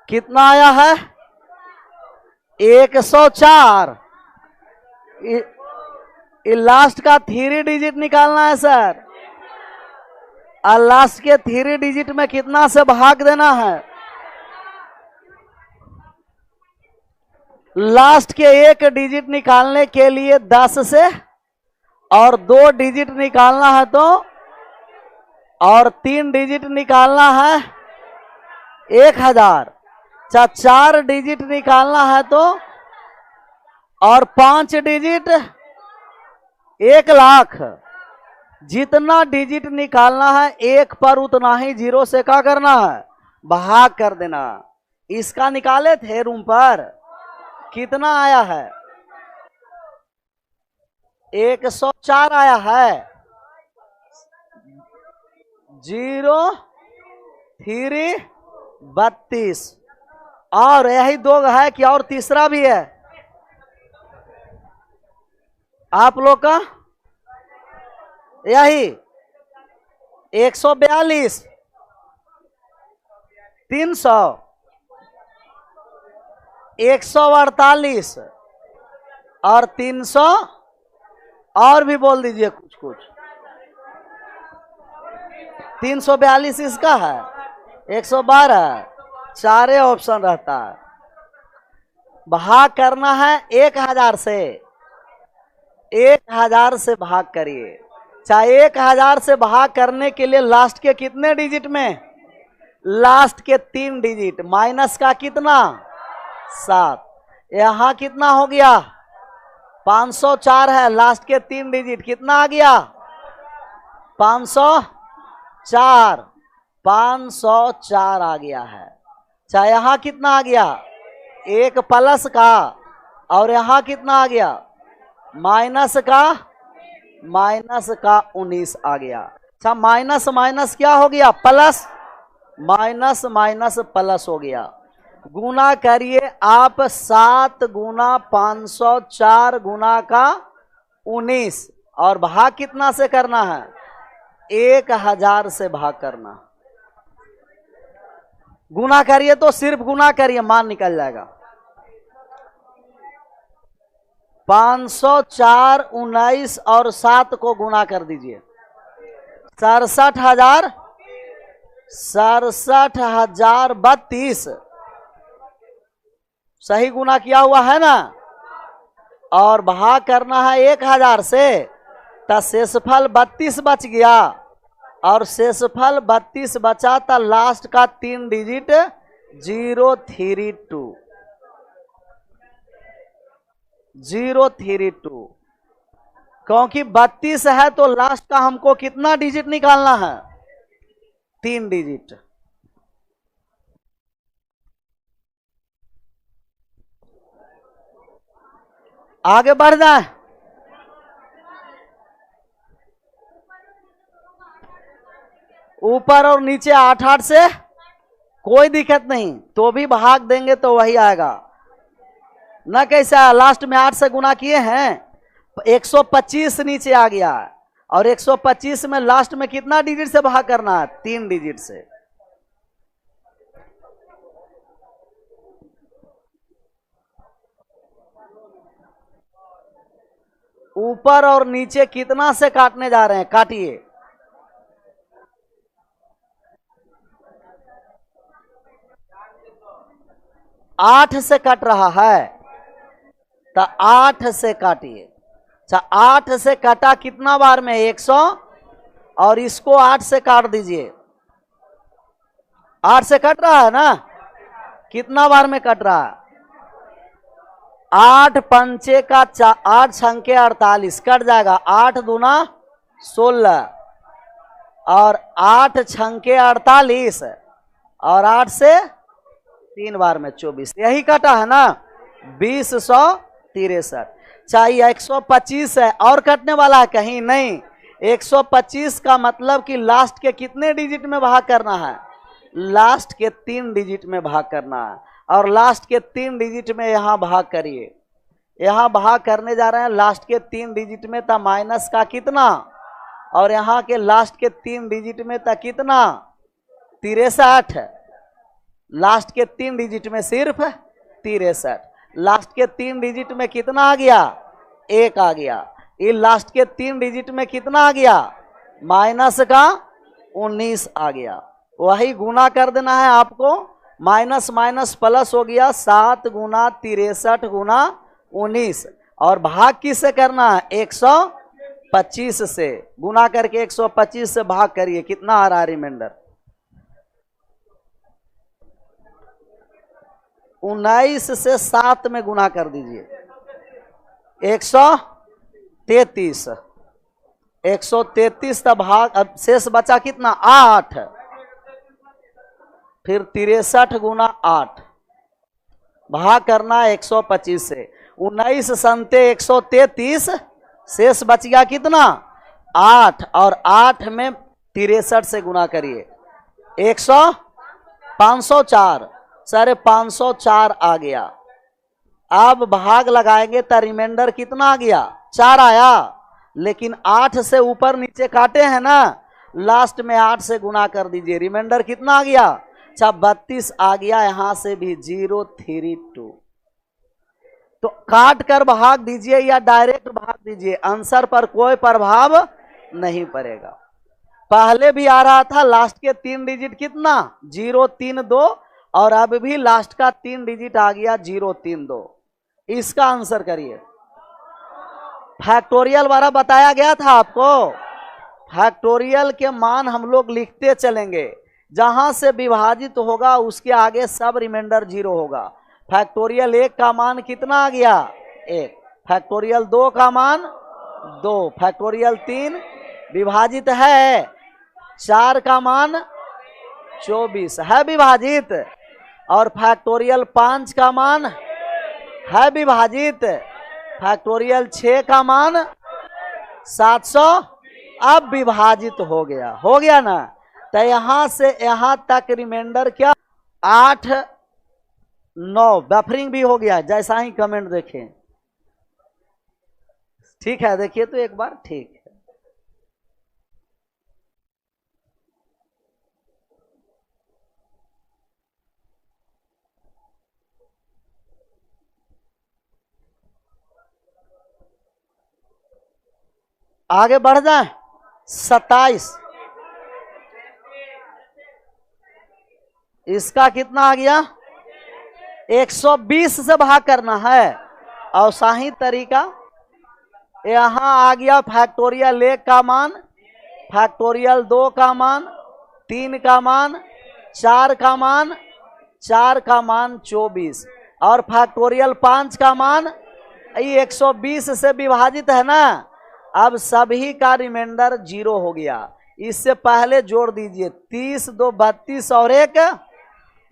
कितना आया है 104। लास्ट का 3 डिजिट निकालना है सर। और लास्ट के 3 डिजिट में कितना से भाग देना है? लास्ट के 1 डिजिट निकालने के लिए 10 से, और 2 डिजिट निकालना है तो, और 3 डिजिट निकालना है 1000। 4 डिजिट निकालना है तो, और 5 डिजिट 1 लाख। जितना डिजिट निकालना है 1 पर उतना ही 0 से क्या करना है? भाग कर देना। इसका निकाले थे रूम पर, कितना आया है? 104 आया है। 0 3 32। और यही 2 है कि और तीसरा भी है आप लोग का? यही 142 300 148 और 300। और भी बोल दीजिए कुछ कुछ। 342 इसका है, 112। 4 ऑप्शन रहता है। भाग करना है 1000 से। 1000 से भाग करिए। चाहे 1000 से भाग करने के लिए लास्ट के कितने डिजिट में? लास्ट के 3 डिजिट। माइनस का कितना? 7। यहां कितना हो गया? 504 है। लास्ट के 3 डिजिट कितना आ गया? 504। 504 आ गया है। चाहे यहां कितना आ गया? 1 प्लस का, और यहां कितना आ गया? माइनस का 19 आ गया। अच्छा, माइनस माइनस क्या हो गया? प्लस। माइनस माइनस प्लस हो गया। गुना करिए आप। 7 गुना 504 गुना का 19। और भाग कितना से करना है? 1000 से भाग करना। गुना करिए तो सिर्फ गुना करिए, मान निकल जाएगा। 504 19 और 7 को गुना कर दीजिए। 67,032। सही गुना किया हुआ है ना? और भाग करना है 1000 से, तो शेषफल 32 बच गया। और शेषफल 32 बचा था। लास्ट का 3 डिजिट 032। 032। क्योंकि 32 है तो लास्ट का हमको कितना डिजिट निकालना है? 3 डिजिट। आगे बढ़ जाए। ऊपर और नीचे 8 से कोई दिक्कत नहीं, तो भी भाग देंगे तो वही आएगा ना। कैसा? लास्ट में 8 से गुना किए हैं, 125 नीचे आ गया। और 125 में लास्ट में कितना डिजिट से भाग करना है? 3 डिजिट से। ऊपर और नीचे कितना से काटने जा रहे हैं? काटिए। 8 से कट रहा है, तो 8 से काटिए। अच्छा, 8 से कटा कितना बार में? 100। और इसको 8 से काट दीजिए। 8 से कट रहा है ना? कितना बार में कट रहा है? 8 पंचे का 8 छंके 48 कट जाएगा। 8 दूना 16 और 8 छंके 48 और 8 से 3 बार में 24। यही कटा है ना? 20,163। चाहिए 125 है और कटने वाला है? कहीं नहीं। 125 का मतलब कि लास्ट के कितने डिजिट में भाग करना है? लास्ट के 3 डिजिट में भाग करना है। और लास्ट के 3 डिजिट में यहां भाग करिए। यहां भाग करने जा रहे हैं लास्ट के 3 डिजिट में, था माइनस का कितना? और यहां के लास्ट के 3 डिजिट में था कितना? 63। लास्ट के 3 डिजिट में सिर्फ 63। लास्ट के 3 डिजिट में कितना आ गया? 1 आ गया। ये लास्ट के 3 डिजिट में कितना आ गया? माइनस का 19 आ गया। वही गुना कर देना है आपको, माइनस माइनस प्लस हो गया 7 गुना 63 गुना 19। और भाग किससे करना है? 125 से। गुना करके 125 से भाग करिए, कितना आ रहा है रिमाइंडर? 19 से 7 में गुना कर दीजिए, 133। 133 का भाग, अब शेष बचा कितना? 8। फिर 63 गुना 8 भाग करना 125 से। 19 संते 133, शेष बच गया कितना? 8। और 8 में 63 से गुना करिए, 504। सारे 504 आ गया। अब भाग लगाएंगे तो रिमाइंडर कितना आ गया? 4 आया। लेकिन 8 से ऊपर नीचे काटे हैं ना, लास्ट में 8 से गुना कर दीजिए, रिमाइंडर कितना आ गया? 32 आ गया। यहां से भी 032। तो काट कर भाग दीजिए या डायरेक्ट भाग दीजिए, आंसर पर कोई प्रभाव नहीं पड़ेगा। पहले भी आ रहा था, लास्ट के 3 डिजिट कितना? 032। और अब भी लास्ट का 3 डिजिट आ गया 032। इसका आंसर करिए। फैक्टोरियल वाला बताया गया था आपको। फैक्टोरियल के मान हम लोग लिखते चलेंगे, जहां से विभाजित होगा उसके आगे सब रिमाइंडर 0 होगा। फैक्टोरियल 1 का मान कितना आ गया? 1। फैक्टोरियल 2 का मान 2। फैक्टोरियल 3 विभाजित है, 4 का मान 24 है विभाजित। और फैक्टोरियल 5 का मान है विभाजित। फैक्टोरियल 6 का मान 700 अब विभाजित हो गया ना। तो यहां से यहां तक रिमाइंडर क्या? 8 9। बफरिंग भी हो गया, जैसा ही कमेंट देखें। ठीक है, देखिए तो एक बार, ठीक है। आगे बढ़ जाए। 27, इसका कितना आ गया? 120 से भाग करना है। और सही तरीका यहां आ गया। फैक्टोरियल 1 का मान, फैक्टोरियल 2 का मान, 3 का मान, 4 का मान, 4 का मान 24। और फैक्टोरियल 5 का मान, ये 120 से विभाजित है ना। अब सभी का रिमाइंडर 0 हो गया। इससे पहले जोड़ दीजिए, 30 2 32 और 1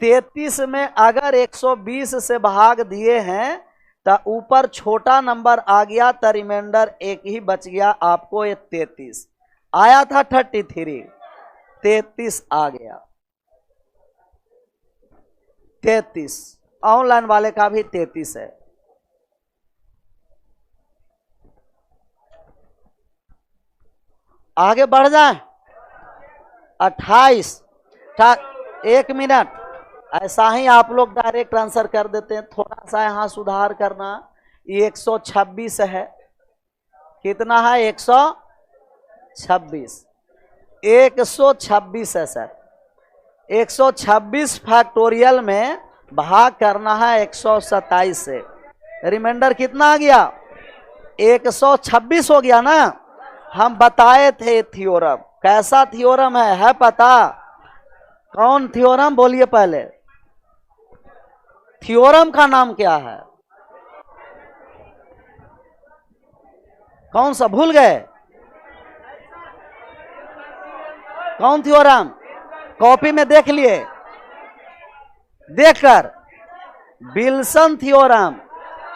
33 में अगर 120 से भाग दिए हैं तो ऊपर छोटा नंबर आ गया, तो रिमाइंडर 1 ही बच गया आपको। ये 33 आया था, 33 33 आ गया। 33 ऑनलाइन वाले का भी 33 है। आगे बढ़ जाए। 28। 1 मिनट, ऐसा ही आप लोग डायरेक्ट आंसर कर देते हैं। थोड़ा सा यहाँ सुधार करना। ये 126 है। कितना है? 126। 126 है सर। 126 फैक्टोरियल में भाग करना है 127 से। रिमाइंडर कितना आ गया? 126 हो गया ना। हम बताए थे थ्योरम। कैसा थ्योरम है पता? कौन थ्योरम? बोलिए पहले। थ्योरम का नाम क्या है? कौन सा? भूल गए? कौन थ्योरम? कॉपी में देख लिए, देखकर। Wilson theorem.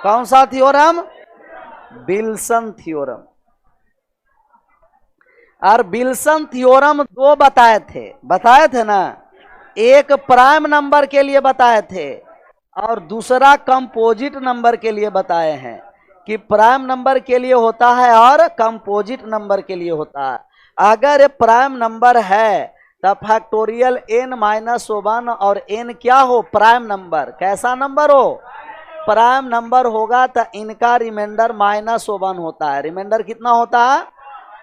कौन सा थ्योरम? Wilson theorem. और विल्सन थ्योरम 2 बताए थे ना। एक प्राइम नंबर के लिए बताए थे और दूसरा कंपोजिट नंबर के लिए बताए हैं। कि प्राइम नंबर के लिए होता है और कंपोजिट नंबर के लिए होता है। अगर ये प्राइम नंबर है तब फैक्टोरियल n माइनस 1 और n क्या हो, प्राइम नंबर। कैसा नंबर हो, प्राइम नंबर होगा तो इनका रिमाइंडर -1 होता है। रिमाइंडर कितना होता है।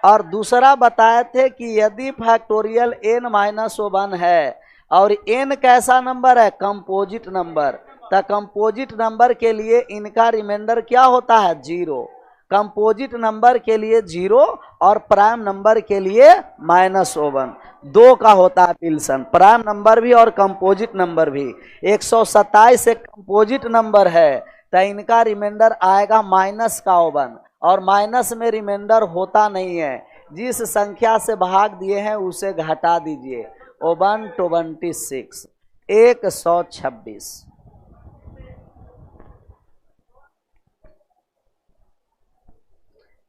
और दूसरा बताए थे कि यदि फैक्टोरियल n माइनस 1 है और n कैसा नंबर है, कंपोजिट नंबर, तो कंपोजिट नंबर के लिए इनका रिमाइंडर क्या होता है, 0। कंपोजिट नंबर के लिए 0 और प्राइम नंबर के लिए -1, 2 का होता है पिल्सन, प्राइम नंबर भी और कंपोजिट नंबर भी। 127 एक कंपोजिट नंबर है तो इनका रिमाइंडर आएगा -1, और माइनस में रिमाइंडर होता नहीं है। जिस संख्या से भाग दिए हैं उसे घटा दीजिए। 126 126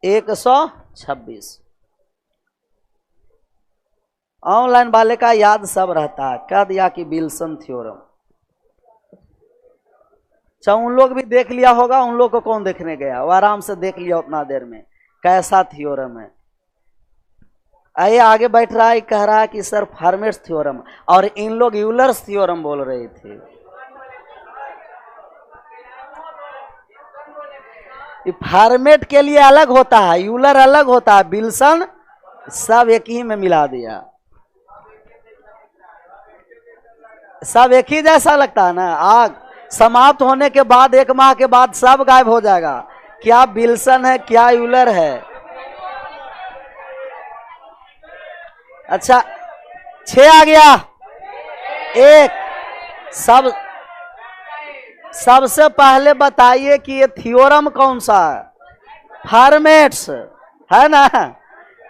126। ऑनलाइन वाले का याद सब रहता है, कह दिया कि विल्सन थ्योरम। अच्छा, उन लोग भी देख लिया होगा, उन लोग को कौन देखने गया, वो आराम से देख लिया उतना देर में कैसा थ्योरम है। आइए आगे बैठ रहा है, कह रहा है कि सर फर्मेट्स थ्योरम, और इन लोग यूलर्स थ्योरम बोल रहे थे। फॉर्मेट के लिए अलग होता है, यूलर अलग होता है, विल्सन सब एक ही में मिला दिया। सब एक ही जैसा लगता है ना। आग समाप्त होने के बाद 1 माह के बाद सब गायब हो जाएगा। क्या विल्सन है, क्या यूलर है। अच्छा 6 आ गया। 1 सबसे पहले बताइए कि ये थ्योरम कौन सा है, फॉर्मेट्स है ना।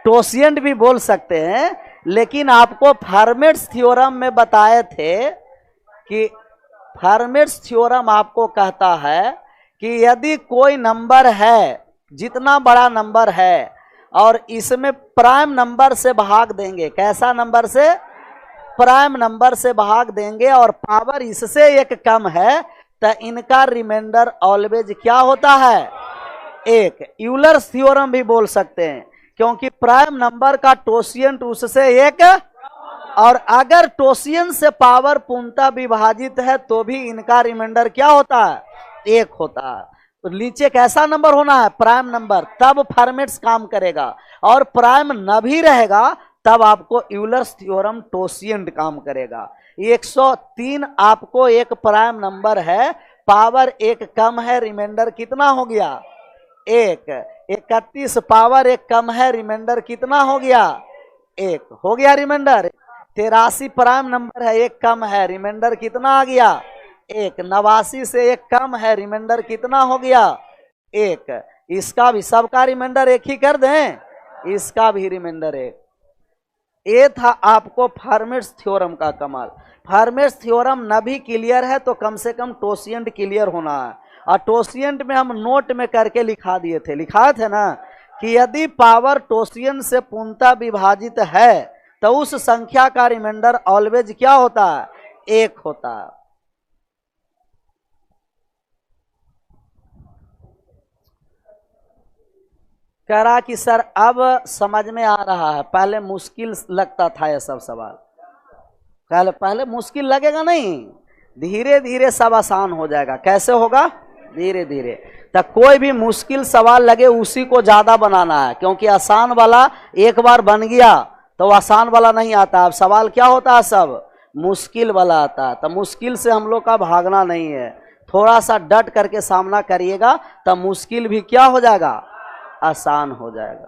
टोसिएंट भी बोल सकते हैं, लेकिन आपको फॉर्मेट्स थ्योरम में बताए थे कि फॉर्मेट्स थ्योरम आपको कहता है कि यदि कोई नंबर है, जितना बड़ा नंबर है, और इसमें प्राइम नंबर से भाग देंगे, कैसा नंबर से, प्राइम नंबर से भाग देंगे, और पावर इससे 1 कम है, तो इनका रिमाइंडर ऑलवेज क्या होता है, 1। यूलर्स थ्योरम भी बोल सकते हैं, क्योंकि प्राइम नंबर का टोसिएंट उससे 1, और अगर टोसिएंट से पावर पूर्णतः विभाजित है तो भी इनका रिमाइंडर क्या होता है, 1 होता है। तो नीचे कैसा नंबर होना है, प्राइम नंबर, तब फॉर्मेट्स काम करेगा। और प्राइम न भी रहेगा तब आपको यूलर्स थ्योरम टोसिएंट काम करेगा। 103 आपको एक प्राइम नंबर है, पावर 1 कम है, रिमाइंडर कितना हो गया, 1। 31 पावर 1 कम है, रिमाइंडर कितना हो गया, 1 हो गया रिमाइंडर। 83 प्राइम नंबर है, 1 कम है, रिमाइंडर कितना आ गया, 1। 89 से 1 कम है, रिमाइंडर कितना हो गया, 1। इसका भी, सबका रिमाइंडर 1 ही कर दें, इसका भी रिमाइंडर 1। ये था आपको फॉर्मेट्स थ्योरम का कमाल। फॉर्मेट्स थ्योरम न भी क्लियर है तो कम से कम टोसिएंट क्लियर होना है। और टोसिएंट में हम नोट में करके लिखा दिए थे, लिखा थे ना, कि यदि पावर टोसिएंट से पूर्णतः विभाजित है तो उस संख्या का रिमाइंडर ऑलवेज क्या होता है, 1 होता है। कह रहा कि सर अब समझ में आ रहा है, पहले मुश्किल लगता था ये सब सवाल। पहले मुश्किल लगेगा नहीं, धीरे धीरे सब आसान हो जाएगा। कैसे होगा, धीरे धीरे। तो कोई भी मुश्किल सवाल लगे उसी को ज्यादा बनाना है, क्योंकि आसान वाला एक बार बन गया तो आसान वाला नहीं आता। अब सवाल क्या होता है, सब मुश्किल वाला आता है। तो मुश्किल से हम लोग का भागना नहीं है, थोड़ा सा डट करके सामना करिएगा तो मुश्किल भी क्या हो जाएगा, आसान हो जाएगा।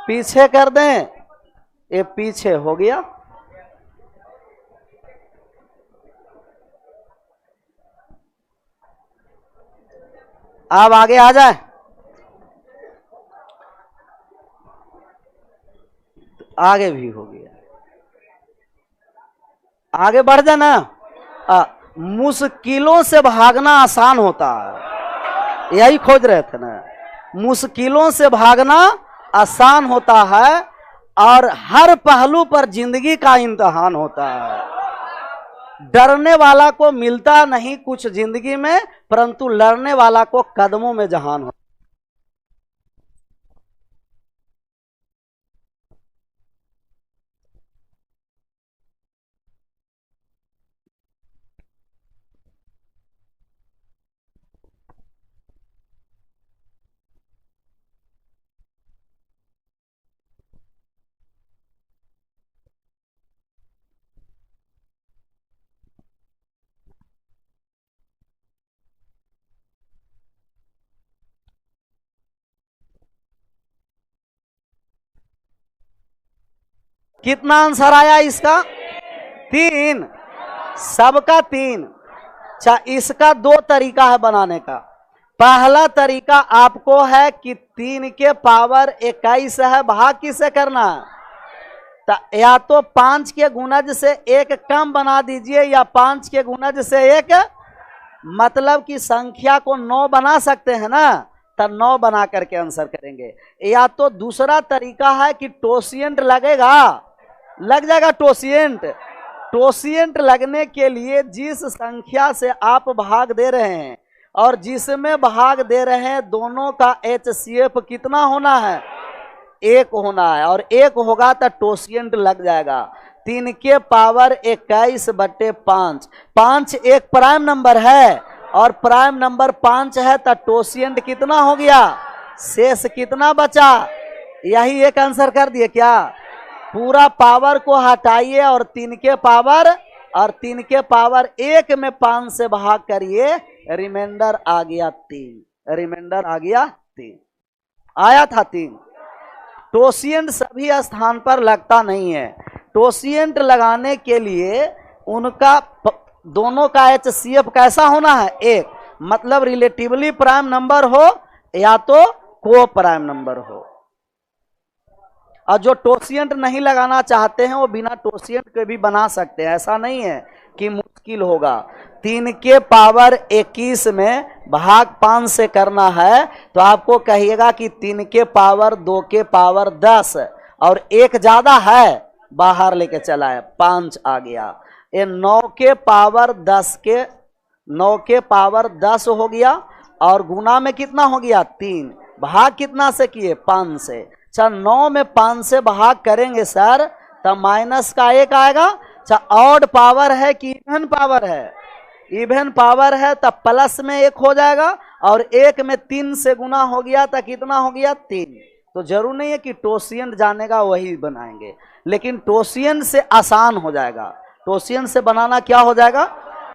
पीछे कर दें, ये पीछे हो गया। अब आगे आ जाए, आगे भी हो गया। आगे बढ़ जाना। मुश्किलों से भागना आसान होता है, यही खोज रहे थे ना। मुश्किलों से भागना आसान होता है, और हर पहलू पर जिंदगी का इम्तिहान होता है। डरने वाला को मिलता नहीं कुछ जिंदगी में, परंतु लड़ने वाला को कदमों में जहान होता है। कितना आंसर आया इसका? 3, सबका 3। अच्छा, इसका 2 तरीका है बनाने का। पहला तरीका आपको है कि 3 के पावर 21 है, भाग किससे करना है? तो या तो 5 के गुणज से 1 कम बना दीजिए, या 5 के गुणज से 1, मतलब कि संख्या को 9 बना सकते हैं ना, तो 9 बना करके आंसर करेंगे। या तो दूसरा तरीका है कि टोसिएंट लगेगा, लग जाएगा टोसिएंट। टोसिएंट लगने के लिए जिस संख्या से आप भाग दे रहे हैं और जिसमें भाग दे रहे हैं, दोनों का HCF कितना होना है? 1 होना है, और 1 होगा तो टोसिएंट लग जाएगा। 3 के पावर 21 बटे 5। 5 एक प्राइम नंबर है, और प्राइम नंबर 5 है, तो टोसिएंट कितना हो गया? शेष कितना बचा? यही एक आंसर कर दिए क्या? पूरा पावर को हटाइए और 3 के पावर 1 में 5 से भाग करिए, रिमाइंडर आ गया 3। रिमाइंडर आ गया 3, आया था 3। टोसिएंट सभी स्थान पर लगता नहीं है। टोसिएंट लगाने के लिए उनका दोनों का HCF कैसा होना है? 1, मतलब रिलेटिवली प्राइम नंबर हो या तो को प्राइम नंबर हो। और जो टोसिएंट नहीं लगाना चाहते हैं वो बिना टोसिएंट के भी बना सकते हैं, ऐसा नहीं है कि मुश्किल होगा। 3 के पावर 21 में भाग 5 से करना है, तो आपको कहिएगा कि 3 के पावर 2 के पावर 10, और 1 ज्यादा है, बाहर लेके चला है, 5 आ गया। ये 9 के पावर 10 हो गया, और गुना में कितना हो गया? 3। भाग कितना से किए? 5 से। अच्छा, 9 में 5 से भाग करेंगे सर, तो माइनस का 1 आएगा। अच्छा, ऑड पावर है कि इवन पावर है? इवन पावर है, तो प्लस में 1 हो जाएगा, और 1 में 3 से गुना हो गया, तो कितना हो गया? 3। तो जरूर नहीं है कि टोसिएंट जानेगा वही बनाएंगे, लेकिन टोसिएंट से आसान हो जाएगा। टोसिएंट से बनाना क्या हो जाएगा?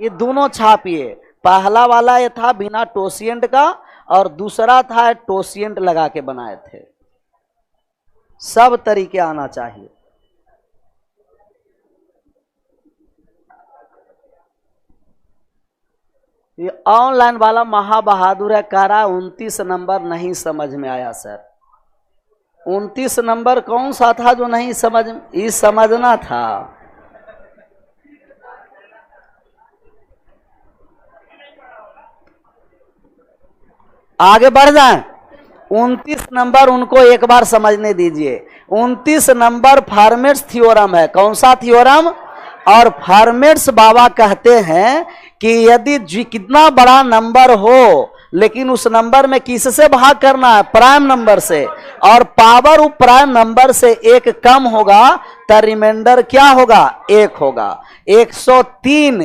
ये दोनों छापिए। पहला वाला ये था बिना टोसिएंट का, और दूसरा था टोसिएंट लगा के बनाए थे। सब तरीके आना चाहिए। ये ऑनलाइन वाला महाबहादुर है, कह रहा 29 नंबर नहीं समझ में आया सर। 29 नंबर कौन सा था जो नहीं समझना था? आगे बढ़ जाएं। 29 नंबर उनको एक बार समझने दीजिए। 29 नंबर फर्मेट्स थ्योरम है। कौन सा थ्योरम? और फर्मेट्स बाबा कहते हैं कि यदि कितना बड़ा नंबर हो, लेकिन उस नंबर में किससे भाग करना है? प्राइम नंबर से, और पावर उस प्राइम नंबर से 1 कम होगा, तो रिमाइंडर क्या होगा? 1 होगा। 103,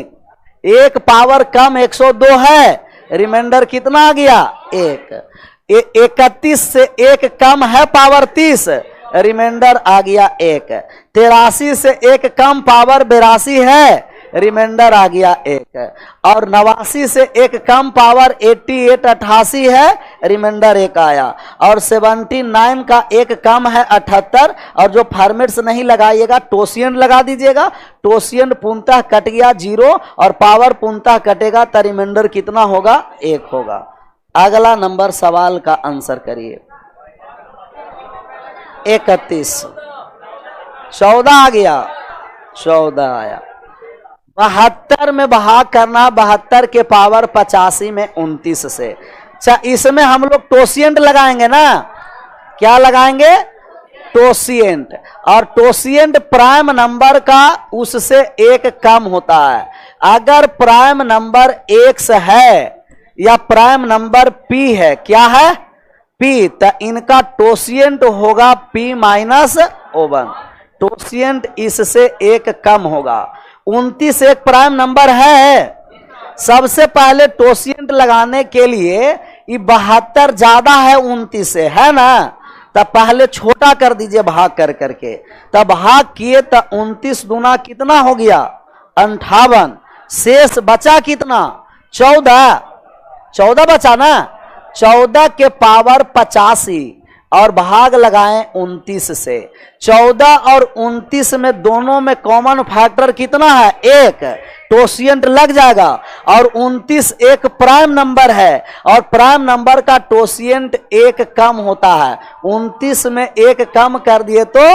1 पावर कम 102 है, रिमाइंडर कितना आ गया? 1। 31 से 1 कम है पावर 30, रिमाइंडर आ गया 1। 83 से 1 कम पावर 82 है, रिमाइंडर आ गया 1। और 89 से 1 कम पावर 88 है, रिमाइंडर 1 आया। और 79 का 1 कम है 78, और जो फॉर्मेट्स नहीं लगाइएगा टोसिएंट लगा दीजिएगा। टोसिएंट पूर्णतः कट गया 0, और पावर पूर्णतः कटेगा, तो रिमाइंडर कितना होगा? 1 होगा। अगला नंबर सवाल का आंसर करिए। 31, 14 आ गया, 14 आया। 72 में भाग करना, 72 के पावर 85 में 29 से। अच्छा, इसमें हम लोग टोसिएंट लगाएंगे ना? क्या लगाएंगे? टोसिएंट। और टोसिएंट प्राइम नंबर का उससे 1 कम होता है। अगर प्राइम नंबर x है या प्राइम नंबर p है, क्या है? p, तो इनका टोसिएंट होगा p माइनस 1। टोसिएंट इससे 1 कम होगा। 29 एक प्राइम नंबर है। सबसे पहले टोसिएंट लगाने के लिए ये 72 ज्यादा है 29 से, है ना? तब पहले छोटा कर दीजिए भाग कर करके, तब भाग किए तो 29 दूना कितना हो गया? 58। शेष बचा कितना? 14 बचा ना? 14 के पावर 85। और भाग लगाएं 29 से। 14 और 29 में दोनों में कॉमन फैक्टर कितना है? 1। टोसिएंट लग जाएगा। और 29 एक प्राइम नंबर है और प्राइम नंबर का टोसिएंट 1 कम होता है। 29 में 1 कम कर दिए तो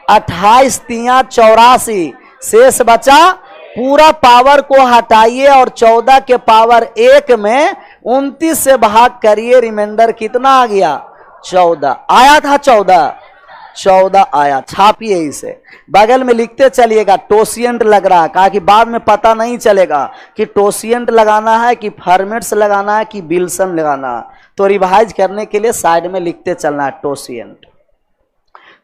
28 तिया 84, शेष बचा। पूरा पावर को हटाइए और 14 के पावर 1 में 29 से भाग करिए, रिमाइंडर कितना आ गया? 14 आया था। 14 आया। छापिए इसे, बगल में लिखते चलिएगा। टोसिएंट लग रहा है, कहा कि बाद में पता नहीं चलेगा कि टोसिएंट लगाना है कि फॉर्मेट्स लगाना है कि विल्सन लगाना है, तो रिवाइज करने के लिए साइड में लिखते चलना है टोसिएंट।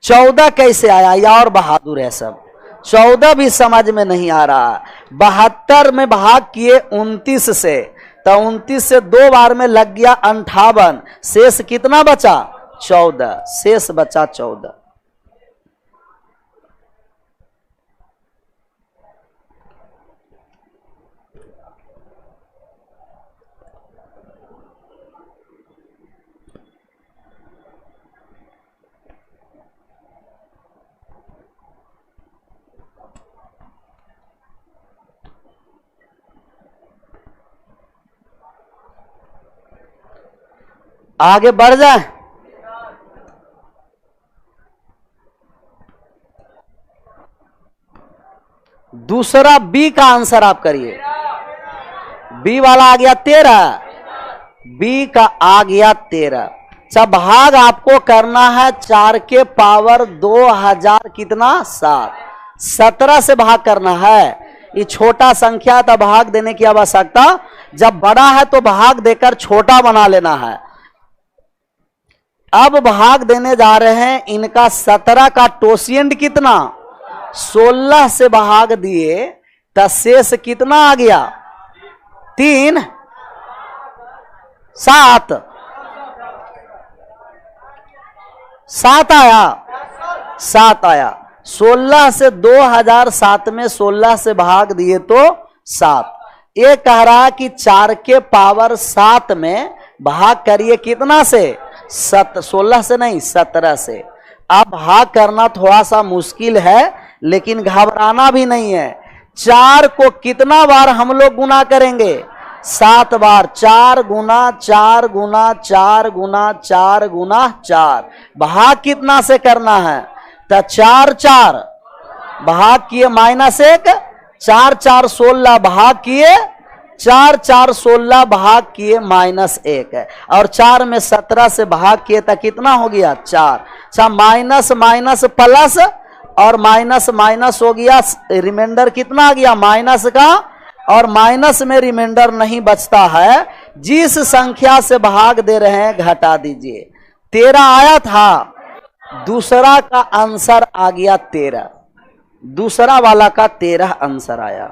14 कैसे आया? या और बहादुर है सब। 14 भी समझ में नहीं आ रहा। 72 में भाग किए 29 से, तो 29 से 2 बार में लग गया 58, शेष कितना बचा? 14, शेष बचा 14। आगे बढ़ जाए। दूसरा बी का आंसर आप करिए। बी वाला आ गया 13, बी का आ गया 13। सब भाग आपको करना है 4 के पावर 2000 कितना? 7। 17 से भाग करना है। ये छोटा संख्या तो भाग देने की आवश्यकता, जब बड़ा है तो भाग देकर छोटा बना लेना है। अब भाग देने जा रहे हैं इनका 17 का टोसिएंट कितना? 16 से भाग दिए तो शेष कितना आ गया? 3, 7, 7 आया। 7 आया। 16 से 2007 में 16 से भाग दिए तो 7। ये कह रहा कि 4 के पावर 7 में भाग करिए कितना से? 16 से नहीं, 17 से। अब भाग करना थोड़ा सा मुश्किल है, लेकिन घबराना भी नहीं है। 4 को कितना बार हम लोग गुना करेंगे? 7 बार। 4 गुना 4 गुना 4 गुना 4 गुना 4। भाग कितना से करना है? तो 4 4 भाग किए -1, 4 4 16 भाग किए, 4 4 16 भाग किए -1 है। और 4 में 17 से भाग किए तो कितना हो गया? 4। अच्छा, माइनस माइनस प्लस और माइनस माइनस हो गया, रिमाइंडर कितना आ गया? माइनस का। और माइनस में रिमाइंडर नहीं बचता है। जिस संख्या से भाग दे रहे हैं घटा दीजिए। 13 आया था, दूसरा का आंसर आ गया 13। दूसरा वाला का 13 आंसर आया।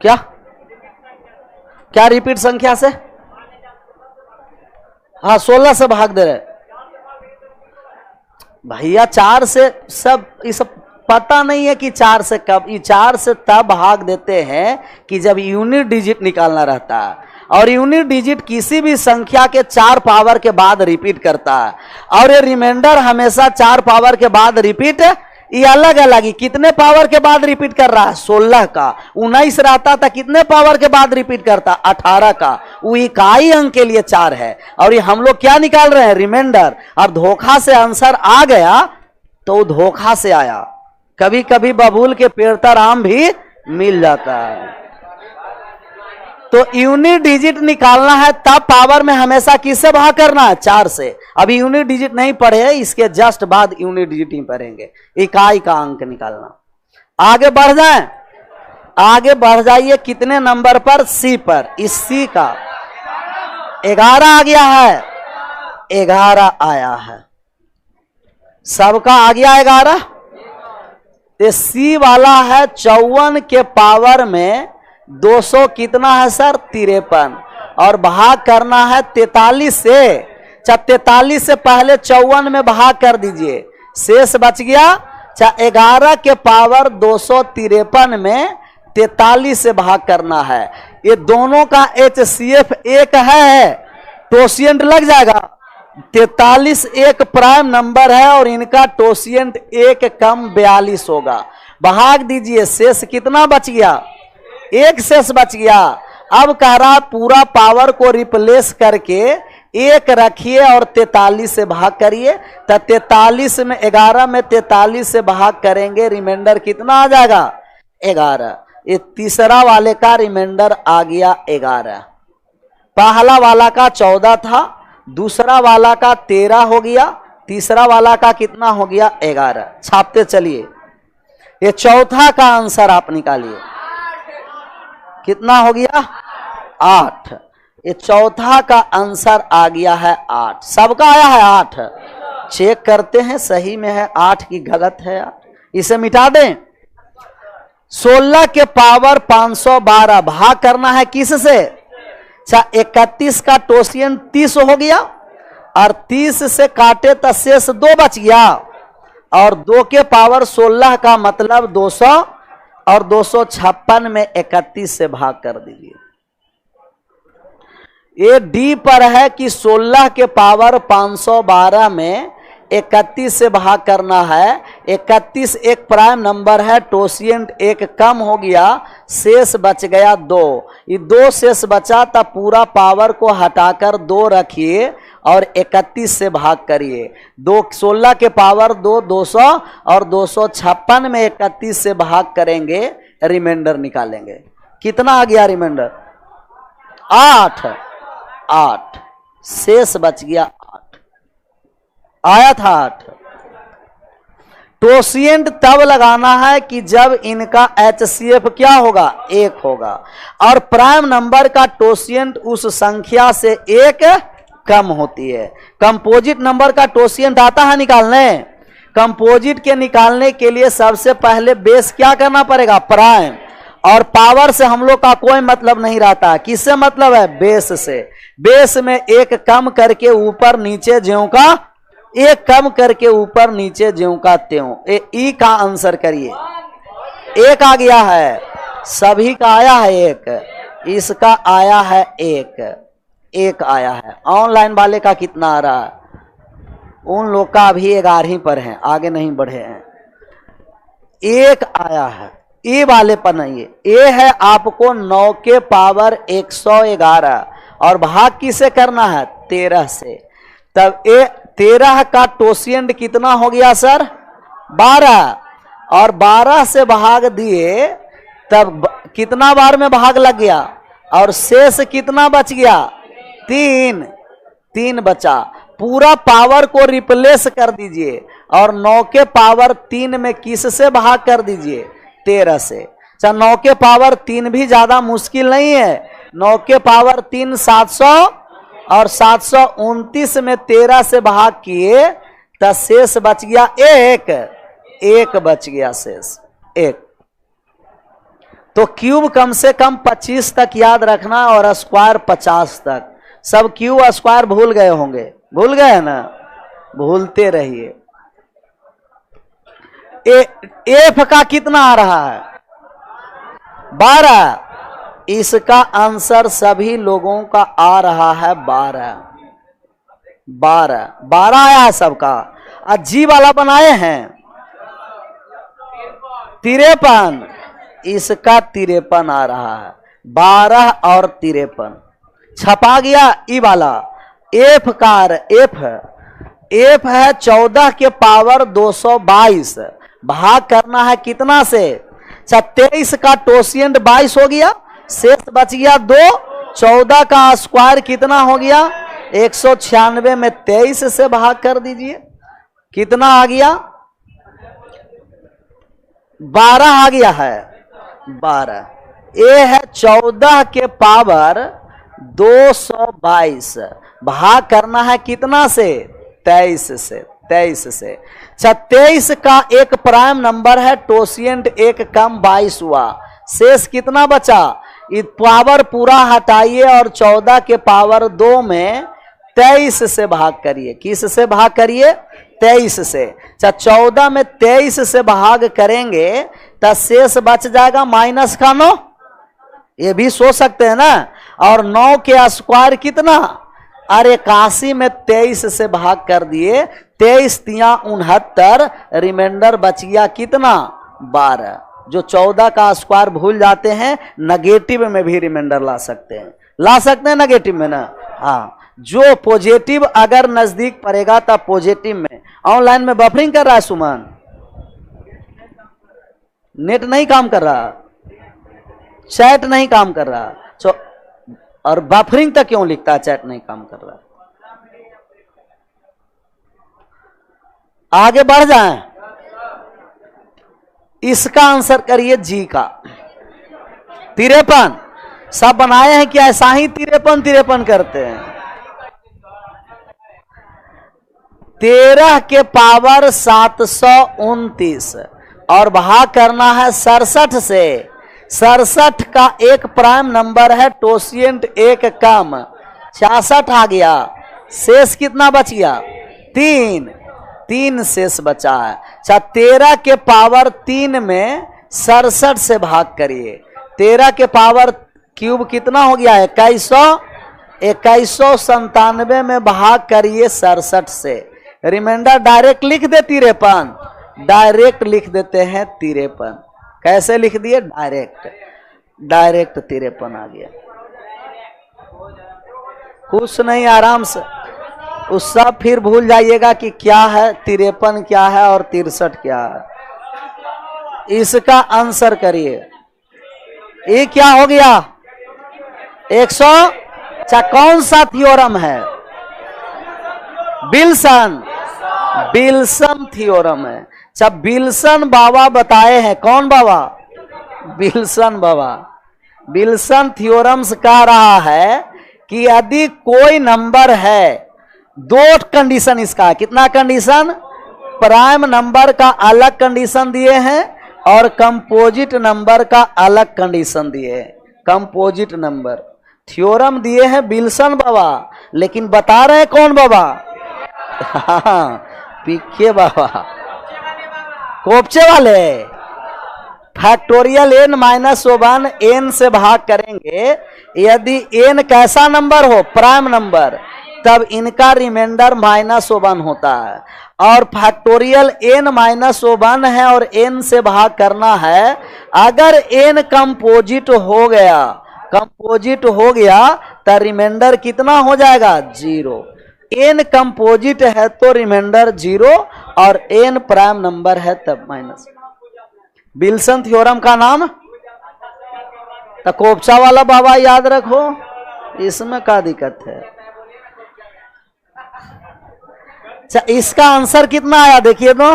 क्या क्या रिपीट संख्या से? हाँ, 16 से भाग दे रहे भैया। 4 से सब ये सब पता नहीं है कि 4 से कब। ये 4 से तब भाग देते हैं कि जब यूनिट डिजिट निकालना रहता है, और यूनिट डिजिट किसी भी संख्या के 4 पावर के बाद रिपीट करता है। और ये रिमाइंडर हमेशा 4 पावर के बाद रिपीट, ये अलग अलग ही कितने पावर के बाद रिपीट कर रहा है? 16 का। 19 रहता था कितने पावर के बाद रिपीट करता? 18 का। वो इकाई अंक के लिए 4 है। और ये हम लोग क्या निकाल रहे हैं? रिमाइंडर। और धोखा से आंसर आ गया तो धोखा से आया। कभी कभी बबूल के पेड़ तर आम भी मिल जाता है। तो यूनिट डिजिट निकालना है तब पावर में हमेशा किससे भाग करना है? 4 से। अभी यूनिट डिजिट नहीं पढ़े, इसके जस्ट बाद यूनिट डिजिट ही पढ़ेंगे। इकाई का अंक निकालना। आगे बढ़ जाएं। आगे बढ़ जाइए कितने नंबर पर? सी पर। इस सी का 11 आ गया है। 11 आया है। सबका आ गया 11। तो सी वाला है 54 के पावर में 200 कितना है सर? 53। और भाग करना है 43 से। 43 से पहले 54 में भाग कर दीजिए, शेष बच गया। 11 के पावर 253 में 43 से भाग करना है। ये दोनों का HCF एक है, टोसिएंट लग जाएगा। 43 एक प्राइम नंबर है और इनका टोसिएंट एक कम 42 होगा। भाग दीजिए, शेष कितना बच गया? एक शेष बच गया। अब कह रहा पूरा पावर को रिप्लेस करके एक रखिए और 43 से भाग करिए। तो 43 में 11 में 43 से भाग करेंगे, रिमाइंडर कितना आ जाएगा? 11। ये तीसरा वाले का रिमाइंडर आ गया 11। पहला वाला का 14 था, दूसरा वाला का 13 हो गया, तीसरा वाला का कितना हो गया? 11। छापते चलिए। ये चौथा का आंसर आप निकालिए, कितना हो गया? 8। ये चौथा का आंसर आ गया है 8। सबका आया है 8। चेक करते हैं सही में है 8 की गलत है 8। इसे मिटा दें। 16 के पावर 512 भाग करना है किस से? 31 का टोसिएंट 30 हो गया और 30 से काटे तो शेष 2 बच गया और 2 के पावर 16 का मतलब 200 और 256 में 31 से भाग कर दीजिए। ये डी पर है कि 16 के पावर 512 में 31 से भाग करना है। 31 एक प्राइम नंबर है, टोसिएंट एक कम हो गया, शेष बच गया 2। ये 2 शेष बचा तो पूरा पावर को हटाकर 2 रखिए और 31 से भाग करिए। 16 के पावर 2 200 और 256 में 31 से भाग करेंगे, रिमाइंडर निकालेंगे। कितना आ गया रिमाइंडर? 8। शेष बच गया 8। आया था 8। टोसिएंट तब लगाना है कि जब इनका HCF क्या होगा? 1 होगा और प्राइम नंबर का टोसिएंट उस संख्या से 1 कम होती है। कंपोजिट नंबर का टोसिएंट आता है निकालने। कंपोजिट के निकालने के लिए सबसे पहले बेस क्या करना पड़ेगा? प्राइम। और पावर से हम लोग का कोई मतलब नहीं रहता। किससे मतलब है? बेस से। बेस में 1 कम करके ऊपर नीचे ज्यों का, 1 कम करके ऊपर नीचे ज्यों का त्यों। ई का आंसर करिए। 1 आ गया है, सभी का आया है 1, इसका आया है 1 आया है। ऑनलाइन वाले का कितना आ रहा है? उन लोग का अभी 11 पर है, आगे नहीं बढ़े हैं। 1 आया है। ए वाले पर नहीं है। ए है आपको 9 के पावर 111 और भाग किसे करना है? 13 से। तब 13 का टोसिएंट कितना हो गया सर? 12 और 12 से भाग दिए तब कितना बार में भाग लग गया और शेष कितना बच गया? 3 बचा। पूरा पावर को रिप्लेस कर दीजिए और 9 के पावर 3 में किस से भाग कर दीजिए? 13 से। 9 के पावर 3 भी ज्यादा मुश्किल नहीं है। 9 के पावर 3 700 और 729 में 13 से भाग किए तो शेष बच गया 1 बच गया शेष 1। तो क्यूब कम से कम 25 तक याद रखना और स्क्वायर 50 तक। सब क्यूब स्क्वायर भूल गए होंगे, भूल गए ना? भूलते रहिए। एफ का कितना आ रहा है? 12। इसका आंसर सभी लोगों का आ रहा है 12 आया है सबका। जी वाला बनाए हैं 53, इसका 53 आ रहा है। 12 और 53 छपा गया। ई वाला एफ का एफ है 14 के पावर 222। भाग करना है कितना से? 23 का टोसिएंट 22 हो गया, शेष बच गया 2। 14 का स्क्वायर कितना हो गया? 196 में 23 से भाग कर दीजिए। कितना आ गया? 12 आ गया है। 12 ये है 14 के पावर 222। भाग करना है कितना से? 23 से। 23 का एक प्राइम नंबर है, टोसिएंट 1 कम 22 हुआ, शेष कितना बचा? पावर पूरा हटाइए और 14 के पावर 2 में 23 से भाग करिए। किस से भाग करिए? 23 से। 14 में 23 से भाग करेंगे तो शेष बच जाएगा -9। ये भी सोच सकते हैं ना। और 9 के स्क्वायर कितना, अरे 81 में 23 से भाग कर दिए, 23 तिया 69, रिमाइंडर बच गया कितना 12। जो 14 का स्क्वायर भूल जाते हैं, नेगेटिव में भी रिमाइंडर ला सकते हैं, ला सकते हैं नेगेटिव में ना। हाँ, जो पॉजिटिव अगर नजदीक पड़ेगा तब पॉजिटिव में। ऑनलाइन में बफरिंग कर रहा है सुमन, नेट नहीं काम कर रहा, चैट नहीं काम कर रहा, और बफरिंग तक क्यों लिखता है, चैट नहीं काम कर रहा। आगे बढ़ जाएं, इसका आंसर करिए जी का 53। सब बनाए हैं कि ऐसा ही 53 करते हैं। 13 के पावर 729 और भाग करना है 67 से। 67 का एक प्राइम नंबर है, टोसिएंट एक कम, 66 आ गया, शेष कितना बच गया 3 शेष बचा है। अच्छा, 13 के पावर 3 में 67 से भाग करिए। 13 के पावर क्यूब कितना हो गया 2100, 2197 में भाग करिए 67 से। रिमाइंडर डायरेक्ट लिख दे 53, डायरेक्ट लिख देते हैं 53। कैसे लिख दिए, डायरेक्ट 53 आ गया। कुछ नहीं, आराम से उस सब फिर भूल जाइएगा कि क्या है 53 क्या है और 63 क्या है। इसका आंसर करिए, ये क्या हो गया 100। कौन सा थ्योरम है, विल्सन थ्योरम है। अच्छा, विल्सन बाबा बताए हैं, कौन बाबा, विल्सन बाबा। विल्सन थ्योरम्स कह रहा है कि यदि कोई नंबर है, 2 कंडीशन इसका है, कितना कंडीशन, प्राइम नंबर का अलग कंडीशन दिए हैं और कंपोजिट नंबर का अलग कंडीशन दिए हैं। कंपोजिट नंबर थ्योरम दिए हैं विल्सन बाबा, लेकिन बता रहे हैं कौन बाबा, पीके बाबा, कोपचे वाले। फैक्टोरियल n माइनस 1 n से भाग करेंगे, यदि n कैसा नंबर हो, प्राइम नंबर, तब इनका रिमाइंडर -1 होता है। और फैक्टोरियल n -1 है और n से भाग करना है। अगर n कंपोजिट हो गया तो रिमाइंडर कितना हो जाएगा 0। n कंपोजिट है तो रिमाइंडर 0 और n प्राइम नंबर है तब माइनस। विल्सन थ्योरम का नाम, तो कोपचा वाला बाबा याद रखो, इसमें क्या दिक्कत है। अच्छा, इसका आंसर कितना आया देखिए तो,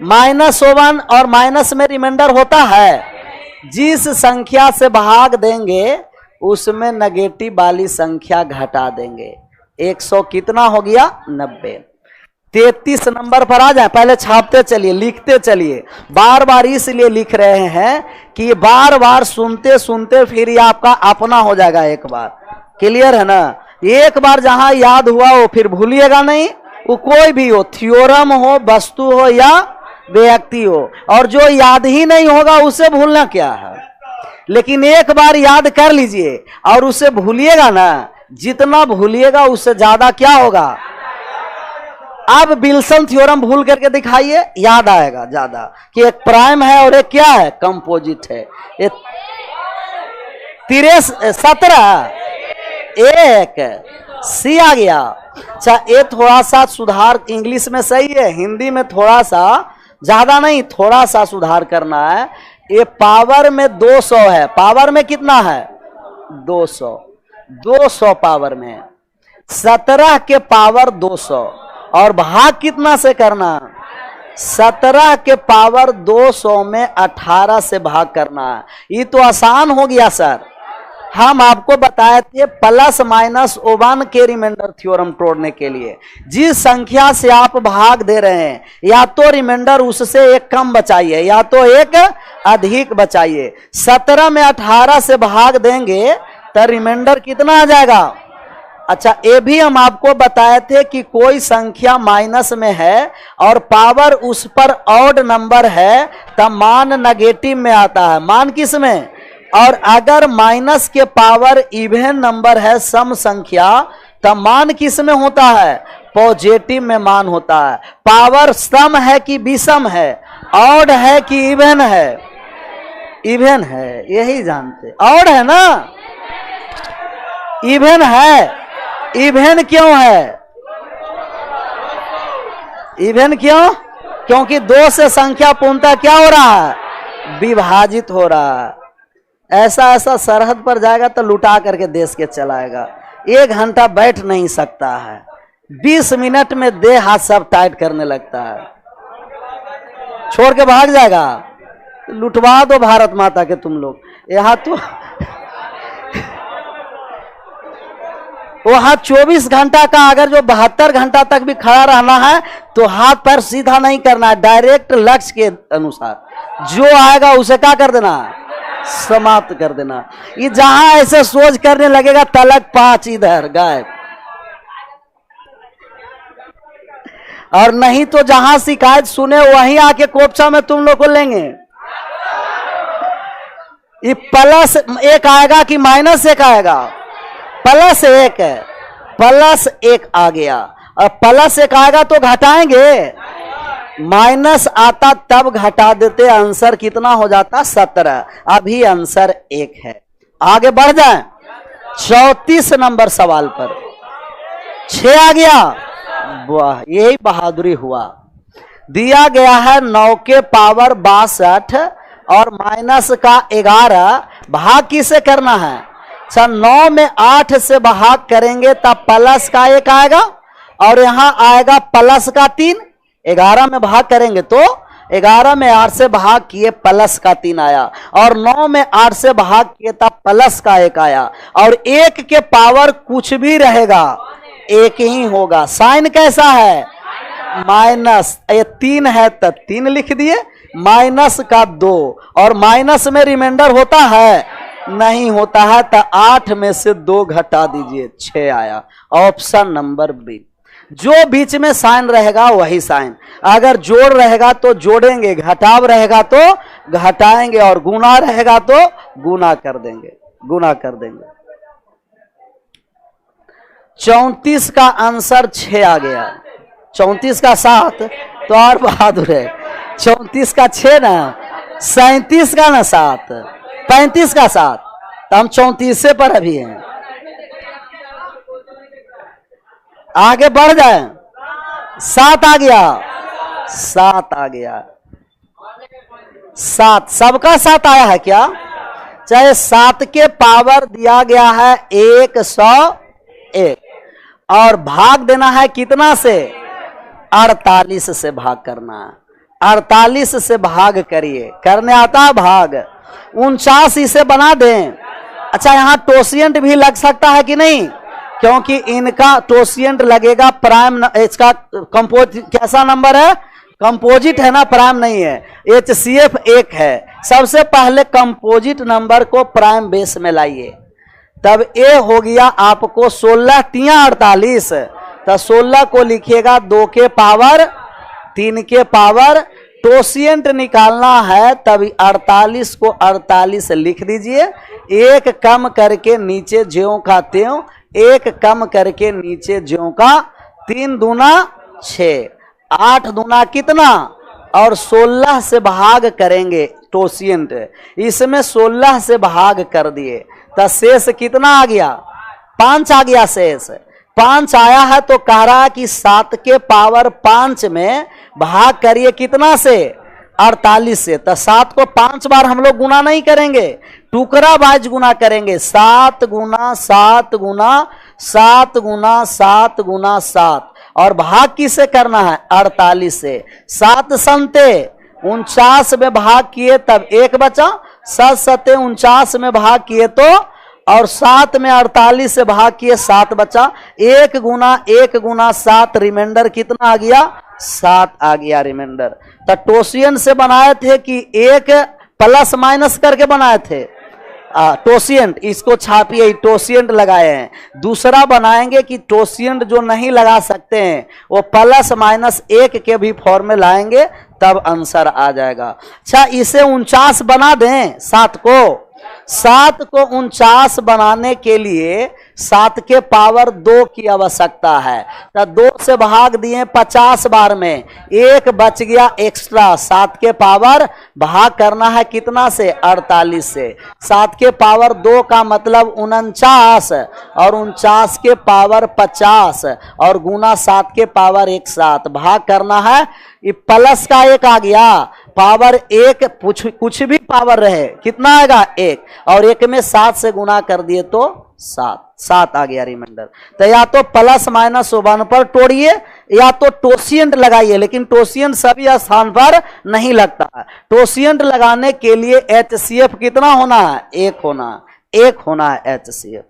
-1 और माइनस में रिमाइंडर होता है। जिस संख्या से भाग देंगे उसमें नेगेटिव वाली संख्या घटा देंगे। 100 कितना हो गया 90। 33 नंबर पर आ जाए, पहले छापते चलिए, लिखते चलिए। बार बार इसलिए लिख रहे हैं कि बार बार सुनते सुनते फिर ये आपका अपना हो जाएगा। एक बार क्लियर है ना, एक बार जहां याद हुआ वो फिर भूलिएगा नहीं। वो कोई भी हो, थ्योरम हो, वस्तु हो या व्यक्ति हो, और जो याद ही नहीं होगा उसे भूलना क्या है। लेकिन एक बार याद कर लीजिए और उसे भूलिएगा ना, जितना भूलिएगा उससे ज्यादा क्या होगा। अब विल्सन थ्योरम भूल करके दिखाइए, याद आएगा ज्यादा कि एक प्राइम है और एक क्या है, कंपोजिट है। ये 17 1 सी आ गया। अच्छा, ये थोड़ा सा सुधार इंग्लिश में सही है, हिंदी में थोड़ा सा, ज्यादा नहीं, थोड़ा सा सुधार करना है। ये पावर में 200 है, पावर में कितना है 200 पावर में। 17 के पावर 200 और भाग कितना से करना, 17 के पावर 200 में 18 से भाग करना है। ये तो आसान हो गया सर। हम आपको बताए थे +-1 के रिमाइंडर थ्योरम तोड़ने के लिए जिस संख्या से आप भाग दे रहे हैं, या तो रिमाइंडर उससे एक कम बचाइए या तो एक अधिक बचाइए। 17 में 18 से भाग देंगे तो रिमाइंडर कितना आ जाएगा। अच्छा, ये भी हम आपको बताए थे कि कोई संख्या माइनस में है और पावर उस पर ऑड नंबर है तब मान नेगेटिव में आता है। मान किस में, और अगर माइनस के पावर इवन नंबर है, सम संख्या, तब मान किस में होता है? पॉजिटिव में मान होता है। पावर सम है कि विषम है, ऑड है कि इवन है? इवन है, यही जानते। ऑड है ना? इवन है। इवन क्यों है? इवन क्यों? क्योंकि 2 से संख्या पूर्णतः क्या हो रहा है? विभाजित हो रहा है। ऐसा ऐसा सरहद पर जाएगा तो लुटा करके देश के चलाएगा। 1 घंटा बैठ नहीं सकता है, 20 मिनट में देह हाथ सब टाइट करने लगता है, छोड़ के भाग जाएगा। लुटवा दो भारत माता के तुम लोग। यहाँ तो वहां 24 घंटा का, अगर जो 72 घंटा तक भी खड़ा रहना है तो हाथ पैर सीधा नहीं करना है, डायरेक्ट लक्ष्य के अनुसार जो आएगा उसे क्या कर देना? समाप्त कर देना। ये जहां ऐसे सोच करने लगेगा तलक 5 इधर गायब। और नहीं तो जहां शिकायत सुने वहीं आके कोपचा में तुम लोग को लेंगे। ये +1 आएगा कि -1 आएगा? +1 है, +1 आ गया। और +1 आएगा तो घटाएंगे, माइनस आता तब घटा देते, आंसर कितना हो जाता? 17। अभी आंसर 1 है। आगे बढ़ जाए 34 नंबर सवाल पर। 6 आ गया। वाह, यही बहादुरी हुआ। दिया गया है 9 के पावर 62 और माइनस का 11, भाग किसे करना है? अच्छा, 9 में 8 से भाग करेंगे तब प्लस का 1 आएगा और यहां आएगा प्लस का 3। 11 में भाग करेंगे तो 11 में 8 से भाग किए प्लस का 3 आया, और 9 में 8 से भाग किए तब प्लस का 1 आया। और 1 के पावर कुछ भी रहेगा 1 ही होगा। साइन कैसा है? माइनस। ये 3 है तो 3 लिख दिए, माइनस का 2, और माइनस में रिमाइंडर होता है? नहीं होता है, तो 8 में से 2 घटा दीजिए, 6 आया। Option number B. जो बीच में साइन रहेगा वही साइन, अगर जोड़ रहेगा तो जोड़ेंगे, घटाव रहेगा तो घटाएंगे, और गुना रहेगा तो गुना कर देंगे, गुना कर देंगे। 34 का आंसर 6 आ गया। 34 का 7 तो और बहादुर है। 34 का 6 ना, 37 का ना 7, 35 का 7, तो हम 34 पर अभी हैं। आगे बढ़ जाए। 7 आ गया, 7 आ गया। 7 सबका 7 आया है क्या? चाहे 7 के पावर दिया गया है 101, और भाग देना है कितना से? 48 से भाग करना है। 48 से भाग करिए, करने आता है भाग। 49 इसे बना दें। अच्छा, यहाँ टोसिएंट भी लग सकता है कि नहीं? क्योंकि इनका टोसिएंट लगेगा प्राइम। इसका कंपोजिट कैसा नंबर है? कंपोजिट है ना, प्राइम नहीं है। HCF 1 है। सबसे पहले कंपोजिट नंबर को प्राइम बेस में लाइए, तब ए हो गया आपको 16 तिया 48, तो 16 को लिखिएगा 2 के पावर 3 के पावर। टोसिएंट निकालना है तब 48 को 48 लिख दीजिए, 1 कम करके नीचे ज्यों का त्यों, 1 कम करके नीचे ज्यों का, 3 दूना 6, 8 दूना कितना, और 16 से भाग करेंगे टोसिएंट। इसमें 16 से भाग कर दिए तो शेष कितना आ गया? 5 आ गया। शेष 5 आया है तो कह रहा है कि 7 के पावर 5 में भाग करिए कितना से? 48 से। तो 7 को 5 बार हम लोग गुना नहीं करेंगे, टुकड़ा वाइज गुना करेंगे। 7 गुना 7 गुना 7 गुना 7 गुना 7, और भाग किसे करना है? 48 से। 7 संते 49 में भाग किए तब 1 बचा, 7 सते 49 में भाग किए तो, और 7 में 48 से भाग किए 7 बचा। 1 गुना 7, रिमाइंडर कितना आ गया? 7 आ गया रिमाइंडर। तो टोसिएंट से बनाए थे कि 1 प्लस माइनस करके बनाए थे टोसिएंट। इसको छापिए, टोसिएंट लगाए हैं। दूसरा बनाएंगे कि टोसिएंट जो नहीं लगा सकते हैं वो प्लस माइनस 1 के भी फॉर्म में लाएंगे, तब आंसर आ जाएगा। अच्छा, इसे 49 बना दें 7 को, 7 को 49 बनाने के लिए 7 के पावर 2 की आवश्यकता है। तो 2 से भाग दिए 50 बार में, एक बच गया एक्स्ट्रा। 7 के पावर भाग करना है कितना से? 48 से। 7 के पावर 2 का मतलब 49 और 49 के पावर 50 और गुना 7 के पावर 1 7 भाग करना है। ये प्लस का 1 आ गया, पावर 1 कुछ भी पावर रहे कितना आएगा? 1 और 1 में 7 से गुना कर दिए तो 7 आ गया रिमाइंडर। तो या तो प्लस माइनस 1 पर तोड़िए या तो टोसिएंट लगाइए, लेकिन टोसिएंट सभी स्थान पर नहीं लगता है। टोसिएंट लगाने के लिए HCF कितना होना है? 1 होना है HCF।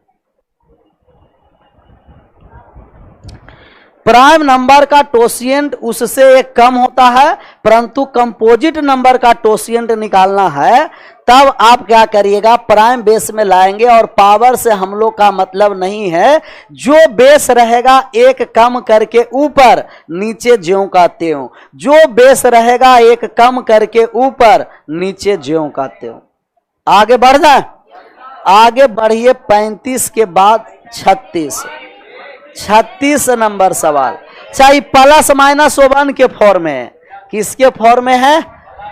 प्राइम नंबर का टोसिएंट उससे 1 कम होता है, परंतु कंपोजिट नंबर का टोसिएंट निकालना है तब आप क्या करिएगा? प्राइम बेस में लाएंगे। और पावर से हम लोग का मतलब नहीं है, जो बेस रहेगा 1 कम करके ऊपर नीचे ज्यों का त्यों, जो बेस रहेगा 1 कम करके ऊपर नीचे ज्यों का त्यों। आगे बढ़ जाए, आगे बढ़िए। 35 के बाद 36 नंबर सवाल। चाहे प्लस माइनस 1 के फॉर्म में है। किसके फॉर्म में है?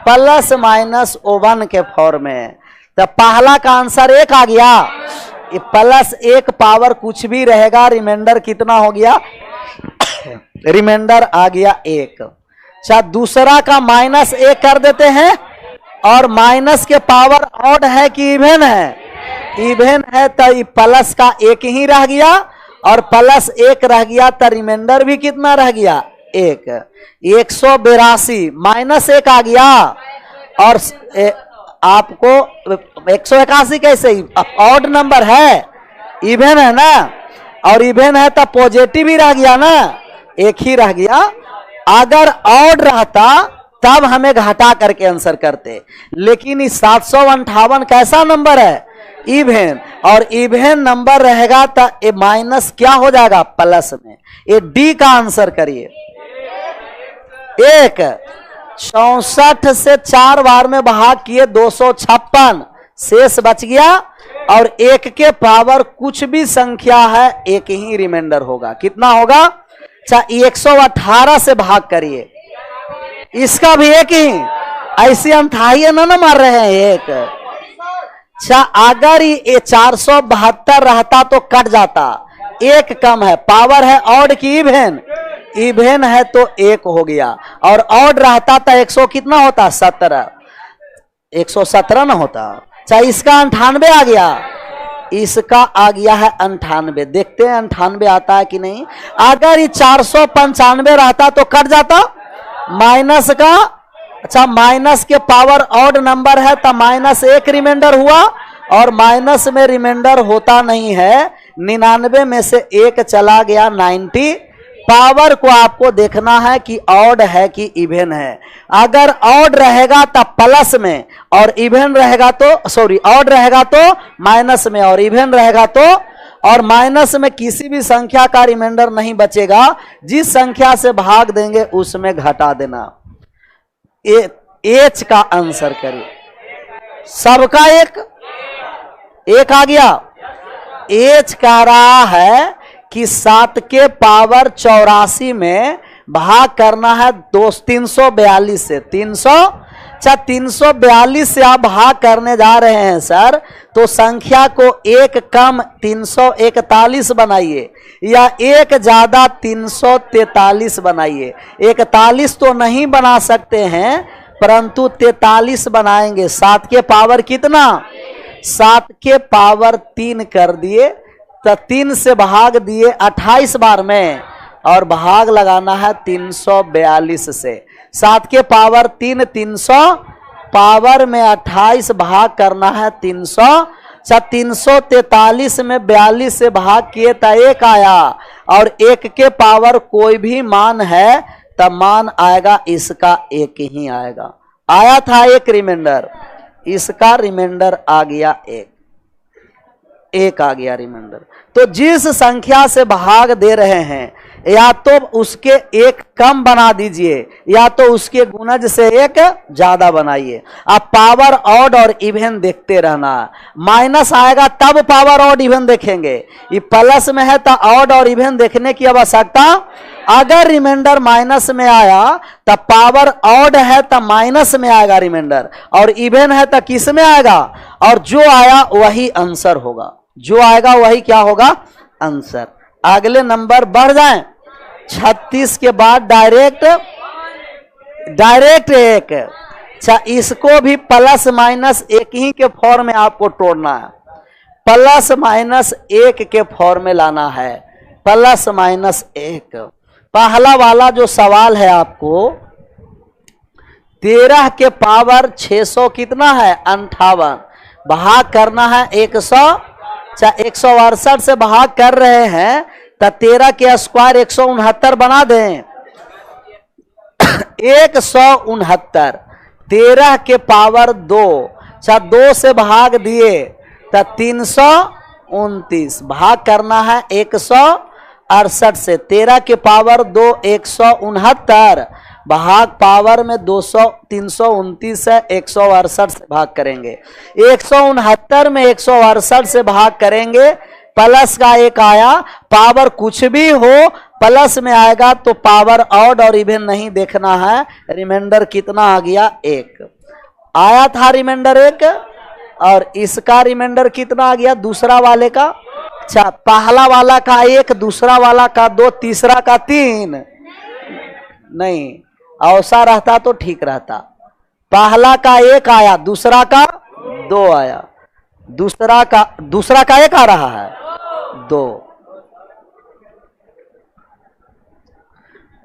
प्लस माइनस 1 के फॉर्म में है। तो पहला का आंसर 1 आ गया। ये प्लस 1 पावर कुछ भी रहेगा, रिमाइंडर कितना हो गया? रिमाइंडर आ गया 1। अच्छा, दूसरा का माइनस 1 कर देते हैं। और माइनस के पावर ऑड है कि इवन है? इवन है, तो ये प्लस का 1 ही रह गया और प्लस 1 रह गया, तो रिमाइंडर भी कितना रह गया? 1। 182 माइनस 1 आ गया। और आपको 181 कैसे? ऑड नंबर है, इवन है ना, और इवन है तो पॉजिटिव ही रह गया ना, 1 ही रह गया। अगर ऑड रहता तब हमें घटा करके आंसर करते, लेकिन इस 758 कैसा नंबर है? इवन। और इवन नंबर रहेगा तो ये माइनस क्या हो जाएगा? प्लस में। ये डी का आंसर करिए। 1 64 से 4 बार में भाग किए 256, शेष बच गया। और 1 के पावर कुछ भी संख्या है 1 ही रिमाइंडर होगा। कितना होगा? 118 से भाग करिए, इसका भी 1 ही। ऐसी अंठाई ना मार रहे हैं 1। अच्छा, अगर ये 472 रहता तो कट जाता, 1 कम है। पावर है ऑड की इवन? इवन है तो 1 हो गया। और ऑड रहता तो 100 कितना होता? 17, 117 ना होता। अच्छा, इसका 98 आ गया, इसका आ गया है 98। देखते हैं 98 आता है कि नहीं। अगर ये 495 रहता तो कट जाता माइनस का। अच्छा, माइनस के पावर ऑड नंबर है तो -1 रिमाइंडर हुआ। और माइनस में रिमाइंडर होता नहीं है, 99 में से 1 चला गया 90। पावर को आपको देखना है कि ऑड है कि इवन है। अगर ऑड रहेगा तो प्लस में और इवन रहेगा तो सॉरी, ऑड रहेगा तो माइनस में और इवन रहेगा तो, और माइनस में किसी भी संख्या का रिमाइंडर नहीं बचेगा। जिस संख्या से भाग देंगे उसमें घटा देना। एच का आंसर करिए। सबका 1 आ गया। एच कह रहा है कि 7 के पावर 84 में भाग करना है 342 से। 342 से आप भाग करने जा रहे हैं सर, तो संख्या को 1 कम 341 बनाइए या 1 ज्यादा 343 बनाइए। 41 तो नहीं बना सकते हैं, परंतु 43 बनाएंगे। 7 के पावर कितना? 7 के पावर 3 कर दिए, तो 3 से भाग दिए 28 बार में, और भाग लगाना है 342 से। 7 के पावर 3 300, पावर में 28 भाग करना है 300। 343 में 42 से भाग किए तो 1 आया, और 1 के पावर कोई भी मान है तब मान आएगा इसका 1 ही आएगा। आया था 1 रिमाइंडर, इसका रिमाइंडर आ गया 1 आ गया रिमाइंडर। तो जिस संख्या से भाग दे रहे हैं या तो उसके एक कम बना दीजिए या तो उसके गुणज से एक ज्यादा बनाइए। अब पावर ऑड और इवन देखते रहना। माइनस आएगा तब पावर ऑड इवन देखेंगे, ये प्लस में है तो ऑड और इवन देखने की आवश्यकता। अगर रिमाइंडर माइनस में आया तब पावर ऑड है तो माइनस में आएगा रिमाइंडर, और इवन है तो किस में आएगा, और जो आया वही आंसर होगा, जो आएगा वही क्या होगा, आंसर। अगले नंबर बढ़ जाएं। 36 के बाद डायरेक्ट एक। अच्छा, इसको भी प्लस माइनस एक ही के फॉर्म में आपको तोड़ना है, प्लस माइनस एक के फॉर्म में लाना है, प्लस माइनस एक। पहला वाला जो सवाल है आपको 13 के पावर 600 कितना है 58, भाग करना है 100। 168 से भाग कर रहे हैं तो 13 के स्क्वायर 169 बना दें। 169 13 के पावर 2, 2 से भाग दिए तो 329, भाग करना है 168 से। 13 के पावर 2 169, भाग पावर में 200 329 है, 168 से भाग करेंगे। 169 में 168 से भाग करेंगे, प्लस का एक आया, पावर कुछ भी हो प्लस में आएगा तो पावर ऑड और इवन नहीं देखना है। रिमाइंडर कितना आ गया 1 आया था, रिमाइंडर 1, और इसका रिमाइंडर कितना आ गया दूसरा वाले का। अच्छा, पहला वाला का 1, दूसरा वाला का 2, तीसरा का 3 नहीं, औसा रहता तो ठीक रहता। पहला का 1 आया, दूसरा का 2 आया, दूसरा का 1 आ रहा है 2,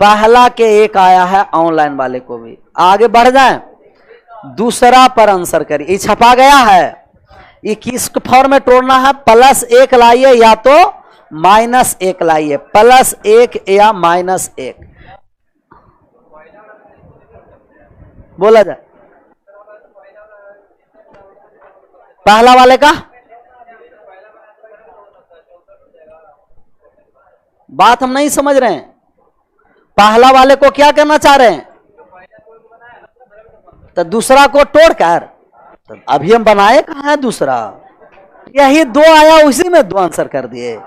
पहला के 1 आया है। ऑनलाइन वाले को भी आगे बढ़ जाएं, दूसरा पर आंसर करिए। ये छपा गया है, ये किस फॉर्म में तोड़ना है, +1 लाइए या तो -1 लाइए, +1 या -1 बोला जाए। पहला वाले का बात हम नहीं समझ रहे हैं, पहला वाले को क्या करना चाह रहे हैं, तो दूसरा को तोड़कर, तो अभी हम बनाए कहां है दूसरा, यही 2 आया उसी में 2 आंसर कर दिए।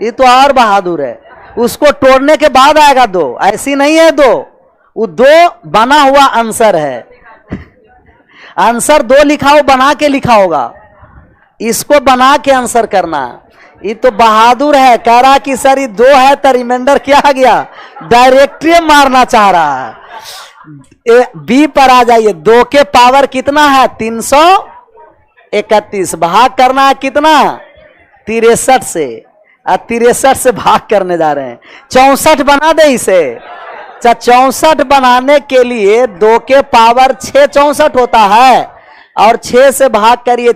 ये तो और बहादुर है, उसको तोड़ने के बाद आएगा 2, ऐसी नहीं है 2, वो 2 बना हुआ आंसर है। आंसर 2 लिखा हो, बना के लिखा होगा, इसको बना के आंसर करना। ये तो बहादुर है, कह रहा कि सर ये 2 है तो रिमाइंडर क्या आ गया, डायरेक्टली मारना चाह रहा है। बी पर आ जाइए, 2 के पावर कितना है 331, भाग करना है कितना 63 से, 63 से भाग करने जा रहे हैं। 64 बना दे इसे। 64 बनाने के लिए 2 के पावर 6 64 होता है, और 6 से भाग करिए,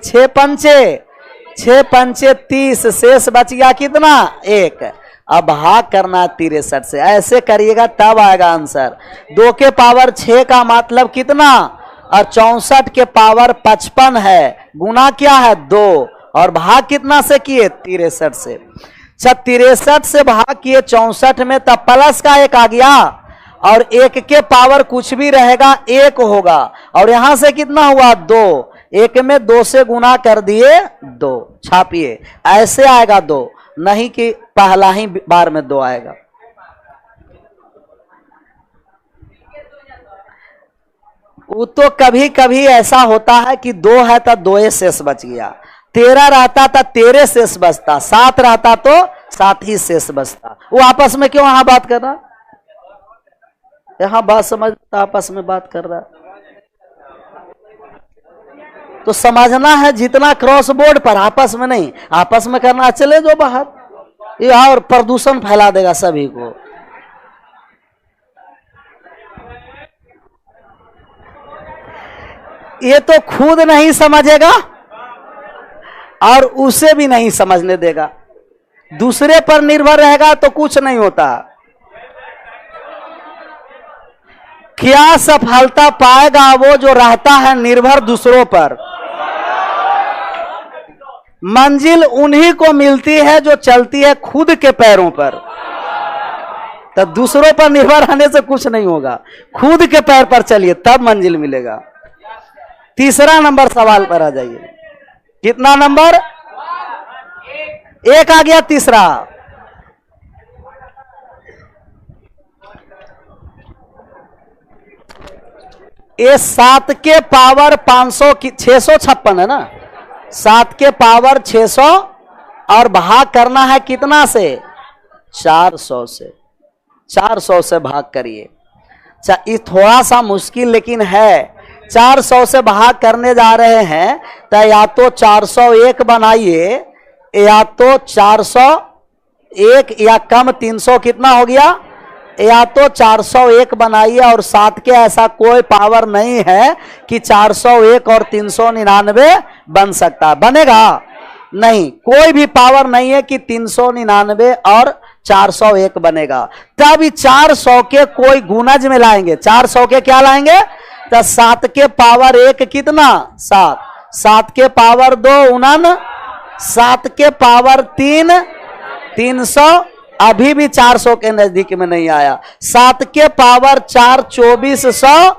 6 पंचे 30, शेष बच गया कितना 1। अब भाग करना 63 से, ऐसे करिएगा तब आएगा आंसर। 2 के पावर 6 का मतलब कितना, और 64 के पावर 55 है, गुना क्या है 2, और भाग कितना से किए 63 से। 63 से भाग किए 64 में, तब प्लस का 1 आ गया, और 1 के पावर कुछ भी रहेगा 1 होगा, और यहां से कितना हुआ 2, 1 में 2 से गुना कर दिए 2, छापिए, ऐसे आएगा 2, नहीं कि पहला ही बार में 2 आएगा। वो तो कभी कभी ऐसा होता है कि 2 है तो 2 शेष बच गया, 13 रहता था 13 शेष बचता, 7 रहता तो 7 ही शेष बचता। वो आपस में क्यों यहां बात कर रहा, यहां बात समझता, आपस में बात कर रहा, तो समझना है जितना क्रॉस बोर्ड पर, आपस में नहीं, आपस में करना चले जो बाहर, ये और प्रदूषण फैला देगा सभी को। ये तो खुद नहीं समझेगा और उसे भी नहीं समझने देगा, दूसरे पर निर्भर रहेगा तो कुछ नहीं होता। क्या सफलता पाएगा वो जो रहता है निर्भर दूसरों पर। मंजिल उन्हीं को मिलती है जो चलती है खुद के पैरों पर। तो दूसरों पर निर्भर रहने से कुछ नहीं होगा, खुद के पैर पर चलिए तब मंजिल मिलेगा। तीसरा नंबर सवाल पर आ जाइए। कितना नंबर? एक आ गया तीसरा। ये 7 के पावर 500 की 656 है ना, 7 के पावर 600 और भाग करना है कितना से? 400 से। 400 से भाग करिए। ये थोड़ा सा मुश्किल लेकिन है। 400 से भाग करने जा रहे हैं तो या तो 401 बनाइए, या तो 401 या कम 300 कितना हो गया, या तो 401 बनाइए। और 7 के ऐसा कोई पावर नहीं है कि 401 और 399 बन सकता है। बनेगा नहीं, कोई भी पावर नहीं है कि 399 और 401 बनेगा। तब 400 के कोई गुणज में लाएंगे। 400 के क्या लाएंगे? तो 7 के पावर 1 कितना? 7, 7 के पावर 2 49, 7 के पावर 3 300, अभी भी 400 के नजदीक में नहीं आया। 7 के पावर 4 2400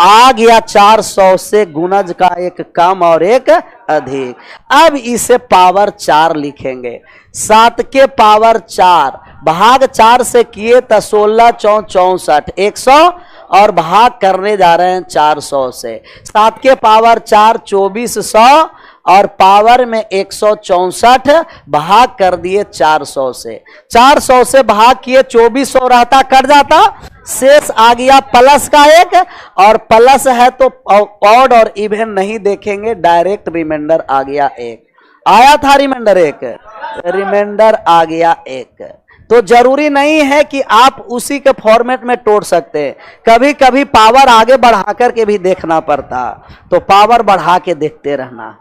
आ गया। 400 से गुणज का एक कम और एक अधिक। अब इसे पावर 4 लिखेंगे। 7 के पावर 4 भाग 4 से किए तो 16 4 64 100 और भाग करने जा रहे हैं 400 से। 7 के पावर 4 2400 और पावर में 164 भाग कर दिए 400 से। 400 से भाग किए 2400 रहता, कट जाता, शेष आ गया प्लस का 1। और प्लस है तो ऑड और इवन नहीं देखेंगे, डायरेक्ट रिमाइंडर आ गया 1। आया था रिमाइंडर 1, रिमाइंडर आ गया 1। तो जरूरी नहीं है कि आप उसी के फॉर्मेट में तोड़ सकते हैं, कभी कभी पावर आगे बढ़ा करके भी देखना पड़ता, तो पावर बढ़ा के देखते रहना।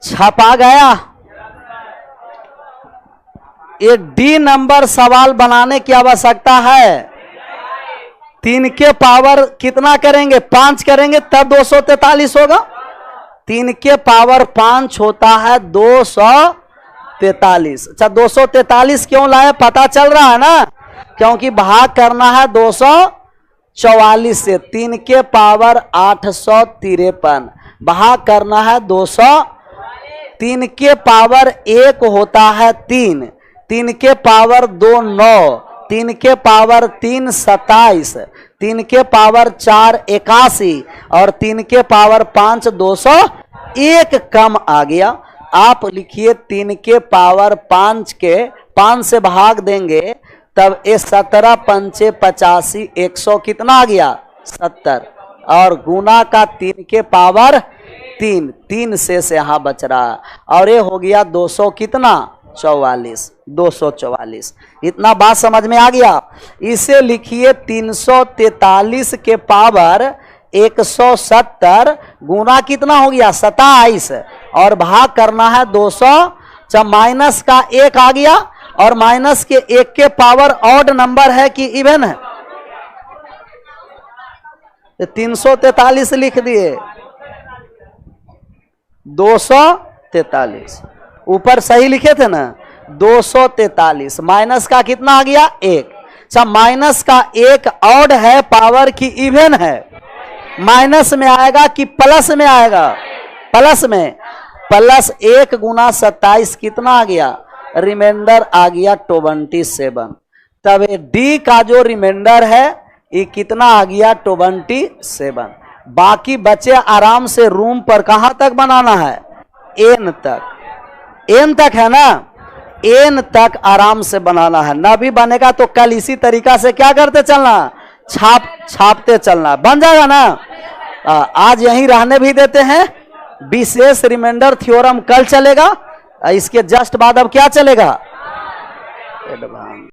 छपा गया। ये डी नंबर सवाल बनाने की आवश्यकता है। 3 के पावर कितना करेंगे? 5 करेंगे तब 243 होगा। 3 के पावर 5 होता है 243। अच्छा 243 क्यों लाए पता चल रहा है ना, क्योंकि भाग करना है 244 से। 3 के पावर 853 भाग करना है 200। 3 के पावर 1 होता है 3, 3 के पावर 2 9, 3 के पावर 3 27, 3 के पावर 4 81 और 3 के पावर 5 201 कम आ गया। आप लिखिए 3 के पावर 5 के 5 से भाग देंगे तब ये 17 पंचे 85 100 कितना आ गया? 70 और गुना का 3 के पावर 3, 3 से यहाँ बच रहा और ये हो गया 200 कितना? 44, 244। इतना बात समझ में आ गया। इसे लिखिए 343 के पावर 170 गुना कितना हो गया? 27 और भाग करना है 200। जब माइनस का 1 आ गया और माइनस के 1 के पावर ऑड नंबर है कि इवन है? 343 लिख दिए, 243 ऊपर सही लिखे थे ना, 243 माइनस का कितना आ गया? 1। अच्छा माइनस का 1 ऑड है, पावर की इवन है, माइनस में आएगा कि प्लस में आएगा? प्लस में। प्लस 1 गुना 27 कितना आ गया? रिमाइंडर आ गया 27। तब ये डी का जो रिमाइंडर है ये कितना आ गया? 27। बाकी बचे आराम से रूम पर कहां तक बनाना है? एन तक। एन तक है ना, एन तक आराम से बनाना है। ना भी बनेगा तो कल इसी तरीका से क्या करते चलना? छापते चलना। बन जाएगा ना। आज यहीं रहने भी देते हैं। विशेष रिमाइंडर थ्योरम कल चलेगा। इसके जस्ट बाद अब क्या चलेगा? एडवांस।